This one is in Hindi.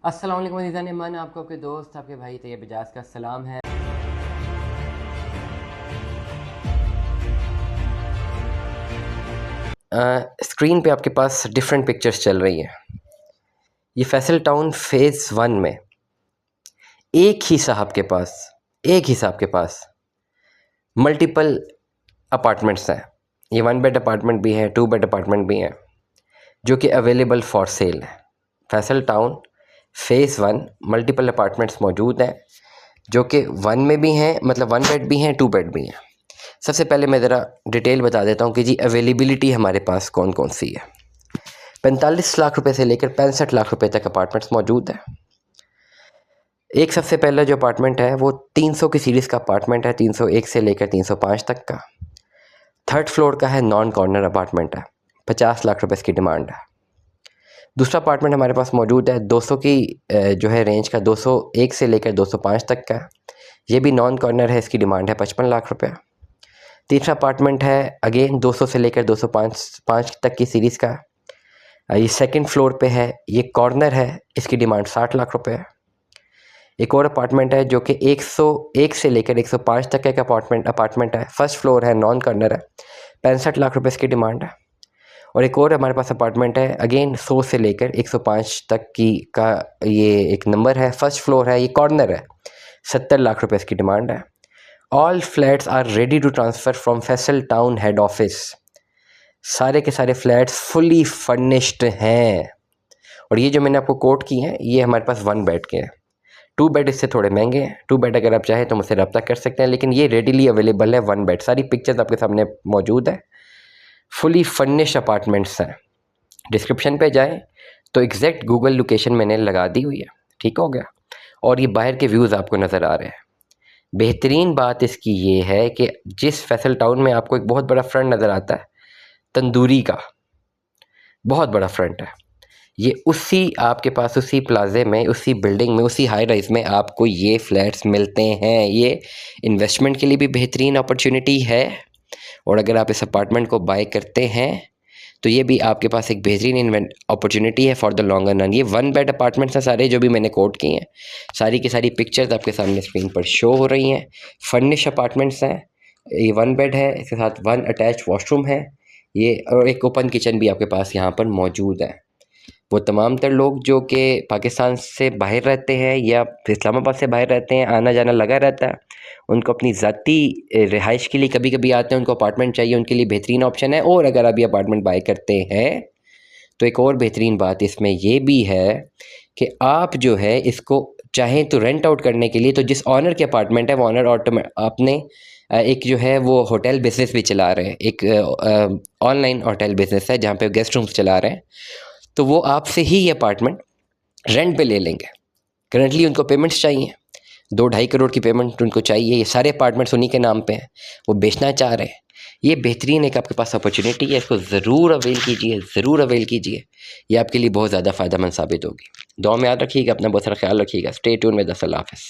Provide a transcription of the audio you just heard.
अस्सलाम वालेकुम अज़ीज़ान मन, आपको आपके दोस्त आपके भाई तैयब इजाज़ का सलाम है। स्क्रीन पे आपके पास डिफरेंट पिक्चर्स चल रही हैं। ये फैसल टाउन फ़ेज़ 1 में एक ही साहब के पास मल्टीपल अपार्टमेंट्स हैं। ये 1 बेड अपार्टमेंट भी हैं, 2 बेड अपार्टमेंट भी हैं, जो कि अवेलेबल फॉर सेल है। Faisal town phase 1 multiple apartments मौजूद हैं, जो कि 1 में भी हैं, मतलब 1 बेड भी हैं, 2 बेड भी हैं। सबसे पहले मैं ज़रा डिटेल बता देता हूँ कि जी अवेलेबिलिटी हमारे पास कौन कौन सी है। 45 लाख रुपए से लेकर 65 लाख रुपए तक अपार्टमेंट्स मौजूद हैं। एक सबसे पहला जो अपार्टमेंट है वो 300 की सीरीज़ का अपार्टमेंट है, 301 से लेकर 305 तक का। 3rd फ्लोर का है, नॉन कॉर्नर अपार्टमेंट है, 50 लाख रुपए इसकी डिमांड है। दूसरा अपार्टमेंट हमारे पास मौजूद है 200 की जो है रेंज का, 201 से लेकर 205 तक का। ये भी नॉन कॉर्नर है, इसकी डिमांड है 55 लाख रुपये। तीसरा अपार्टमेंट है अगेन 200 से लेकर 205 तक की सीरीज़ का। ये 2nd फ्लोर पे है, ये कॉर्नर है, इसकी डिमांड 60 लाख रुपए है। एक और अपार्टमेंट है जो कि 101 से लेकर 105 तक का एक अपार्टमेंट है, 1st फ्लोर है, नॉन कॉर्नर है, 65 लाख रुपए इसकी डिमांड है। और एक और हमारे पास अपार्टमेंट है अगेन 100 से लेकर 105 तक की का, ये एक नंबर है, 1st फ्लोर है, ये कॉर्नर है, 70 लाख रुपए इसकी डिमांड है। All flats are ready to transfer from Faisal Town head office. सारे के सारे फ्लैट्स फुली फर्निश्ड हैं। और ये जो मैंने आपको कोट की हैं, ये हमारे पास 1 बेड के हैं। 2 बेड इससे थोड़े महंगे हैं। 2 बेड अगर आप चाहें तो मुझसे रब्ता कर सकते हैं, लेकिन ये रेडीली अवेलेबल है 1 बेड। सारी पिक्चर्स आपके सामने मौजूद है। फुली फर्निश्ड अपार्टमेंट्स हैं। डिस्क्रिप्शन पे जाएं तो एग्जैक्ट गूगल लोकेशन मैंने लगा दी हुई है, ठीक हो गया। और ये बाहर के व्यूज़ आपको नज़र आ रहे हैं। बेहतरीन बात इसकी ये है कि जिस फैसल टाउन में आपको एक बहुत बड़ा फ्रंट नज़र आता है, तंदूरी का बहुत बड़ा फ्रंट है, ये उसी आपके पास उसी प्लाजे में, उसी बिल्डिंग में, उसी हाई राइज में आपको ये फ्लैट्स मिलते हैं। ये इन्वेस्टमेंट के लिए भी बेहतरीन अपॉर्चुनिटी है। और अगर आप इस अपार्टमेंट को बाय करते हैं तो ये भी आपके पास एक बेहतरीन अपॉर्चुनिटी है फॉर द लॉन्गर रन। ये 1 बेड अपार्टमेंट्स हैं सारे, जो भी मैंने कोट किए हैं। सारी की सारी पिक्चर्स आपके सामने स्क्रीन पर शो हो रही हैं। फर्निश अपार्टमेंट्स हैं। ये 1 बेड है, इसके साथ 1 अटैच वॉशरूम है, ये और एक ओपन किचन भी आपके पास यहाँ पर मौजूद है। वो तमाम तर लोग जो कि पाकिस्तान से बाहर रहते हैं या इस्लामाबाद से बाहर रहते हैं, आना जाना लगा रहता है, उनको अपनी ज़ाती रिहाइश के लिए कभी कभी आते हैं, उनको अपार्टमेंट चाहिए, उनके लिए बेहतरीन ऑप्शन है। और अगर आप ये अपार्टमेंट बाय करते हैं तो एक और बेहतरीन बात इसमें ये भी है कि आप जो है इसको चाहें तो रेंट आउट करने के लिए, तो जिस ऑनर के अपार्टमेंट है वो ऑनर अपने एक जो है वो होटल बिज़नेस भी चला रहे हैं, एक ऑनलाइन होटल बिज़नेस है जहाँ पे गेस्ट रूम्स चला रहे हैं, तो वो आपसे ही ये अपार्टमेंट रेंट पे ले लेंगे। करंटली उनको पेमेंट्स चाहिए, 2-2.5 करोड़ की पेमेंट उनको चाहिए। ये सारे अपार्टमेंट्स उन्हीं के नाम पे हैं, वो बेचना चाह रहे हैं। ये बेहतरीन एक आपके पास अपॉर्चुनिटी है, इसको ज़रूर अवेल कीजिए, ज़रूर अवेल कीजिए। ये आपके लिए बहुत ज़्यादा फ़ायदेमंद साबित होगी। दुआ में याद रखिएगा, अपना बहुत सारा ख्याल रखिएगा। Stay tune with us. अल्लाह हाफ़िज़।